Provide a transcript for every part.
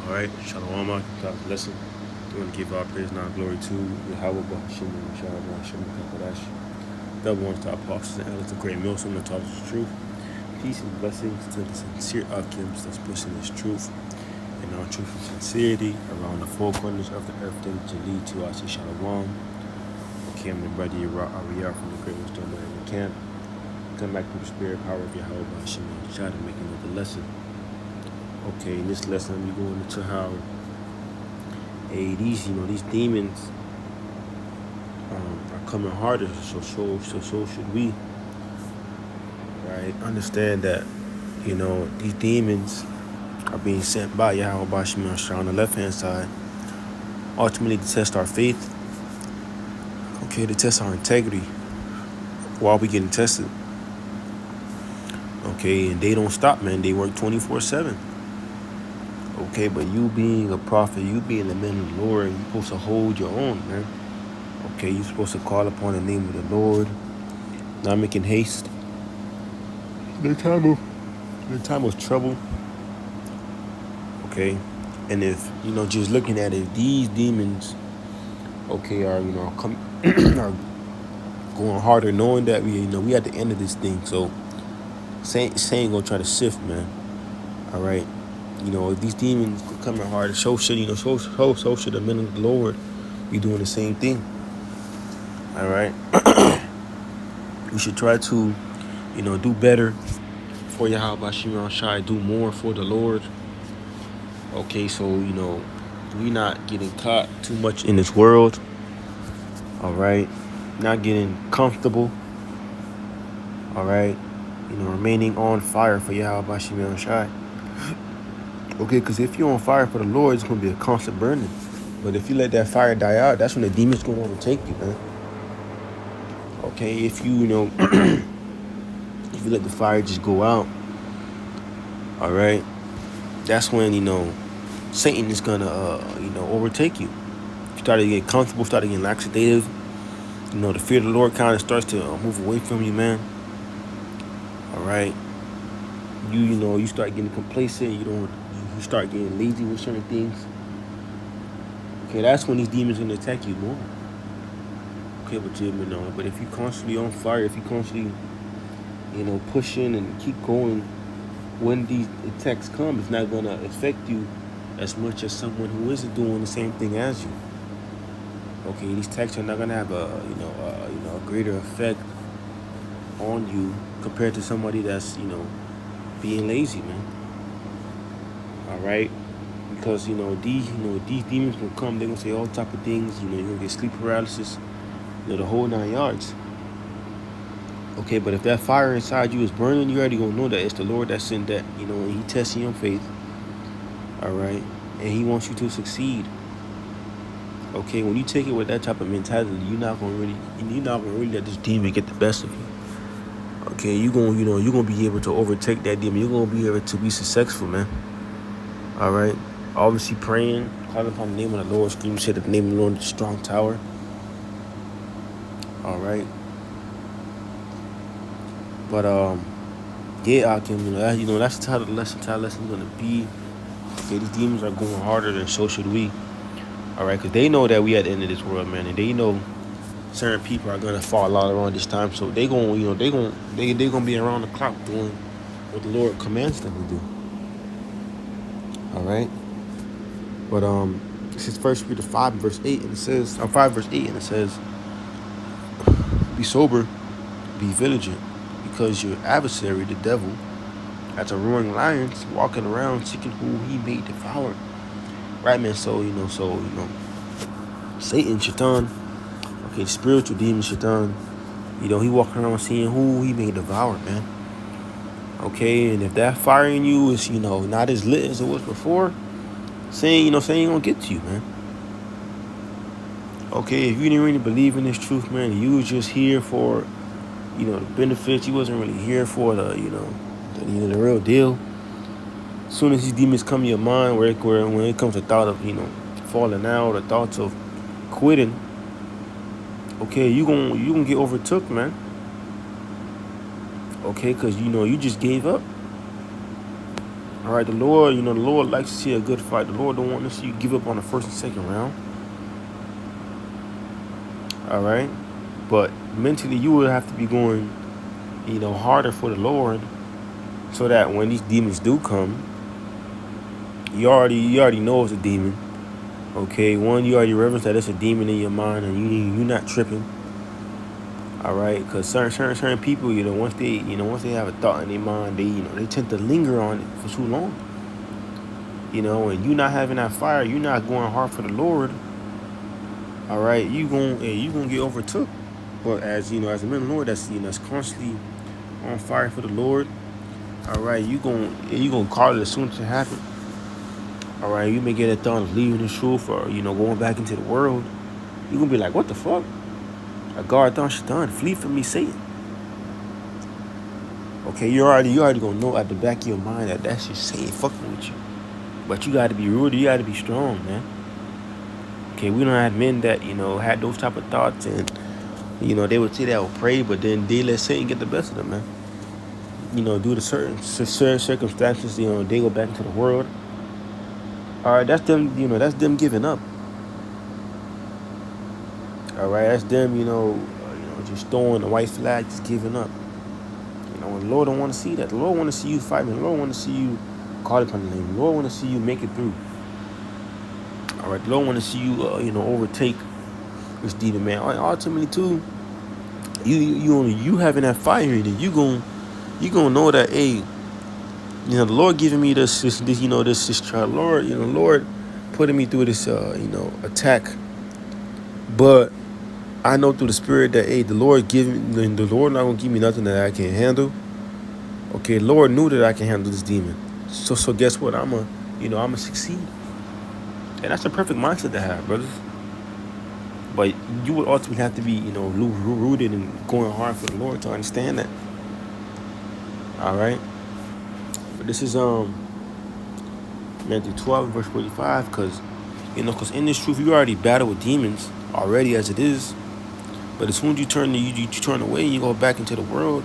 All right, Shalom, God's lesson. We want to give our praise and our glory to Yahweh, Bahashim, and Shah, Bahashim, Kakadash. Double ones to our apostles and elders, the great Milsom, the taught us the truth. Peace and blessings to the sincere Akims that's pushing this truth and our truth and sincerity around the four corners of the earth to lead to us, Shalom. Okay, I'm the brother Ariyah from the Great Wisdom in the camp. Come back from the spirit power of Yahweh, Bahashim, and Shah to make another lesson. Okay, in this lesson, we're going into how these demons are coming harder. So should we, right? Understand that, these demons are being sent by Yahweh Bashim Shah on the left hand side, ultimately to test our faith. Okay, to test our integrity while we getting tested. Okay, and they don't stop, man. They work 24/7. Okay, but you being a prophet, you being the man of the Lord, you're supposed to hold your own, man. Okay, you're supposed to call upon the name of the Lord, not making haste. The time of trouble. Okay, and if just looking at it, these demons, okay, are are going harder, knowing that we at the end of this thing. So, saying gonna try to sift, man. All right, if these demons are coming harder, so should the men of the Lord be doing the same thing. All right, we should try to, do better for Yahweh Shimon Shai, do more for the Lord. Okay, so we not getting caught too much in this world. All right, not getting comfortable. All right, remaining on fire for Yahweh Shimon Shai. Okay, because if you're on fire for the Lord, it's gonna be a constant burning. But if you let that fire die out, that's when the demons gonna overtake you, man. Okay, if you if you let the fire just go out, all right, that's when Satan is gonna overtake you. You start to get comfortable, start to get laxative. The fear of the Lord kind of starts to move away from you, man. All right, you start getting complacent. You start getting lazy with certain things. Okay, that's when these demons are gonna attack you more. Okay, but if you constantly on fire, if you constantly pushing and keep going, when these attacks come, it's not gonna affect you as much as someone who isn't doing the same thing as you. Okay, these attacks are not gonna have a greater effect on you compared to somebody that's being lazy, man. All right, because these demons will come. They're gonna say all type of things. You're gonna get sleep paralysis, the whole 9 yards. Okay, but if that fire inside you is burning, you already gonna know that it's the Lord that sent that. And He testing your faith. All right, and He wants you to succeed. Okay, when you take it with that type of mentality, you're not gonna really let this demon get the best of you. Okay, you're gonna be able to overtake that demon. You're gonna be able to be successful, man. All right, obviously praying, calling upon the name of the Lord, screaming, say the name of the Lord, the strong tower. All right, but yeah, Akim, that's how the lesson is gonna be. Okay, these demons are going harder, than so should we. All right, because they know that we at the end of this world, man, and they know certain people are gonna fall out around this time, so they gonna be around the clock doing what the Lord commands them to do. All right, but this is 1 Peter 5 verse 8, and it says 5 verse 8, and it says, "Be sober, be vigilant, because your adversary, the devil, as a roaring lion, walking around seeking who he may devour." Right, man. So Satan, Shaitan, okay, spiritual demon Shaitan, he walking around seeing who he may devour, man. Okay, and if that fire in you is not as lit as it was before, saying gonna get to you, man. Okay, if you didn't really believe in this truth, man, you was just here for the benefits. You wasn't really here for the the real deal. As soon as these demons come to your mind, when it comes to thought of falling out, or thoughts of quitting, okay, you gonna get overtook, man. Okay, because you just gave up. All right, the Lord, the Lord likes to see a good fight. The Lord don't want to see you give up on the first and second round. All right, but mentally you will have to be going, harder for the Lord, so that when these demons do come, you already know it's a demon. Okay, one, you already reverence that it's a demon in your mind, and you're not tripping. All right, because certain people, once they have a thought in their mind, they tend to linger on it for too long. And you not having that fire, you not going hard for the Lord. All right, you gonna get overtook. But as a man of the Lord, that's constantly on fire for the Lord. All right, you gonna call it as soon as it happens. All right, you may get a thought of leaving the truth or going back into the world. You gonna be like, what the fuck? A guard thought shaitan, flee from me, Satan. Okay, you already gonna know at the back of your mind that that's just Satan fucking with you. But you gotta be rooted. You gotta be strong, man. Okay, we don't have men that had those type of thoughts, and they would say they would pray, but then they let Satan get the best of them, man. Due to certain circumstances, they go back into the world. All right, that's them. That's them giving up. All right, that's them. Just throwing the white flag, just giving up. The Lord don't want to see that. The Lord want to see you fighting. The Lord want to see you call upon the name. The Lord want to see you make it through. All right, the Lord want to see you, overtake this demon, man. Ultimately, too, you having that fire in it, you gonna know that, hey, the Lord giving me this trial. Lord putting me through this, attack. But I know through the Spirit that, hey, the Lord not gonna give me nothing that I can't handle. Okay, Lord knew that I can handle this demon. So guess what? I'ma succeed. And that's a perfect mindset to have, brothers. But you would ultimately have to be, rooted and going hard for the Lord to understand that. All right. But this is Matthew 12 verse 45, because in this truth you already battle with demons already as it is. But as soon as you turn away and you go back into the world,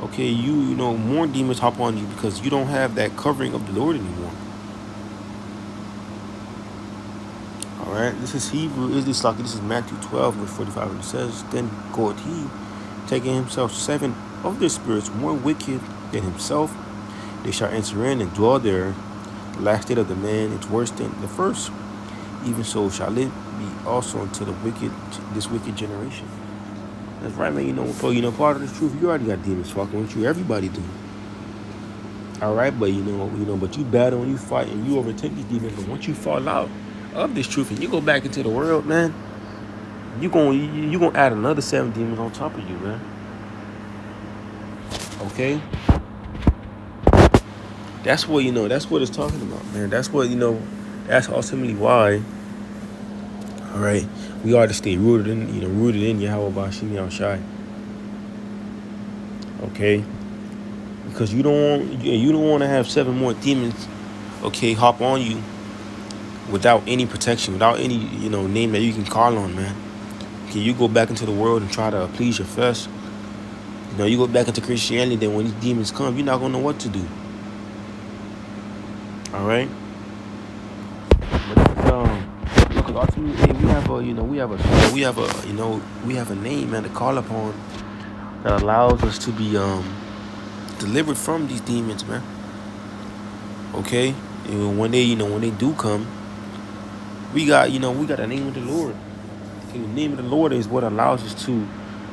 okay, more demons hop on you because you don't have that covering of the Lord anymore. All right, this is Matthew 12 verse 45, and it says, "Then goeth he, taking himself 7 of their spirits more wicked than himself. They shall enter in and dwell there. The last state of the man is worse than the first. Even so shall it be also unto this wicked generation." That's right, man. Part of the truth, you already got demons fucking with you. Everybody do. All right, but but you battle and you fight and you overtake these demons. But once you fall out of this truth and you go back into the world, man, you gonna add another 7 demons on top of you, man. Okay. That's what it's talking about, man. That's what that's ultimately why. All right, we are to stay rooted in Yahweh Bashim Yahushai. Okay, because you don't want to have 7 more demons, okay, hop on you without any protection, without any name that you can call on, man. Okay, you go back into the world and try to please your flesh. You go back into Christianity. Then when these demons come, you're not gonna know what to do. All right. Because ultimately, we have a name, man, to call upon that allows us to be delivered from these demons, man. Okay, and when they do come, we got the name of the Lord. Okay, the name of the Lord is what allows us to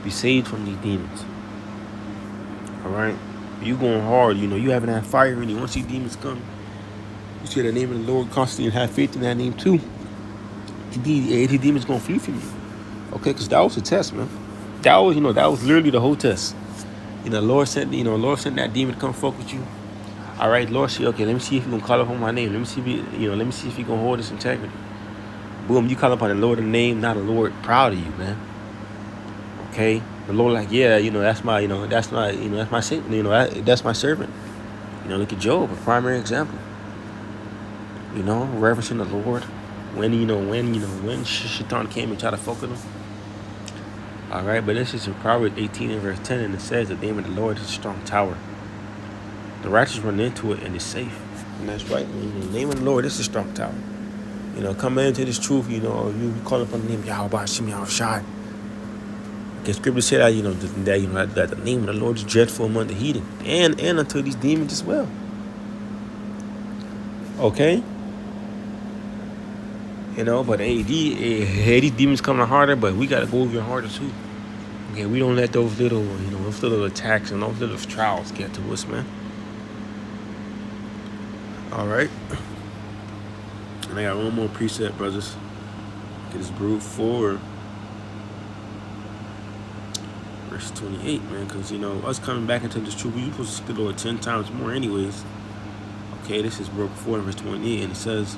be saved from these demons. All right, you going hard, you having that fire in you. Once these demons come, you say the name of the Lord constantly and have faith in that name too. These demons gonna flee from you. Okay, because that was a test, man. That was literally the whole test. Lord sent that demon to come fuck with you. All right, Lord said, okay, let me see if you gonna call upon my name. Let me see if you gonna hold this integrity. Boom, you call upon the Lord in name, not a Lord proud of you, man. Okay, the Lord like, yeah, that's my servant. Look at Job, a primary example. Reverencing the Lord. When Shaitan came and tried to fuck with him. All right, but this is in Proverbs 18 and verse 10, and it says, "The name of the Lord is a strong tower. The righteous run into it and is safe." And that's right, man. You know, the name of the Lord is a strong tower. You know, coming into this truth, you know, you call upon the name of Yahweh Hashem Yahweh Shai. The scripture said that, you know, that the name of the Lord is dreadful among the heathen and unto these demons as well. Okay? You know, but hey, these demons coming harder, but we gotta go even harder too. Okay, we don't let those little, you know, those little attacks and those little trials get to us, man. All right. And I got one more precept, brothers. Get this brute forward. Verse 28, man, because, you know, us coming back into this truth, we supposed to seek the Lord 10 times more anyways. Okay, this is broke forward in verse 28, and it says,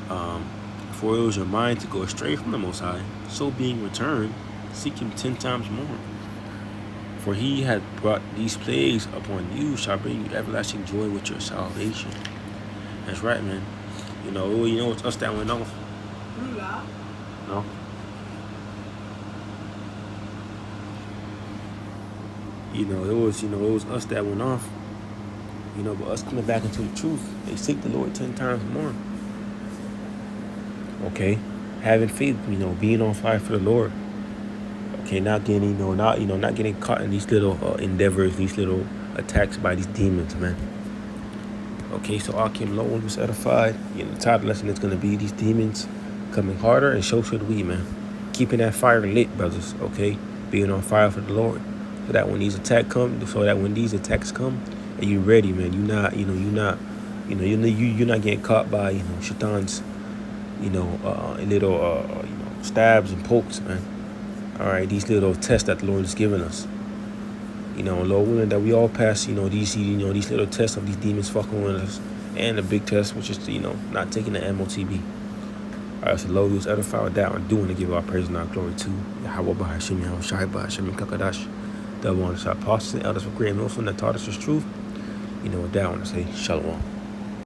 for it was your mind to go astray from the Most High, so being returned, seek him 10 times more. For he had brought these plagues upon you, shall bring you everlasting joy with your salvation. That's right, man. You know, it's us that went off. No? You know, it was us that went off. You know, but us coming back into the truth, they seek the Lord 10 times more. Okay, having faith, you know, being on fire for the Lord. Okay, not getting, not getting caught in these little endeavors, these little attacks by these demons, man. Okay, so Akim Low was edified. You know, the title lesson is gonna be these demons coming harder, and so should we, man. Keeping that fire lit, brothers. Okay, being on fire for the Lord, so that when these attacks come, and you ready, man. You're not getting caught by, you know, Shaitan's, little stabs and pokes, man. All right, these little tests that the Lord is giving us. You know, Lord willing that we all pass, these little tests of these demons fucking with us, and the big test, which is, not taking the MOTB. All right, so Lord was edified with that one, doing to give our praise and our glory to Yahweh B'Hashem Yahweh Shai B'Hashem Kakadash, the one of our apostles and elders of great and that taught us this truth. With that one, I say Shalom.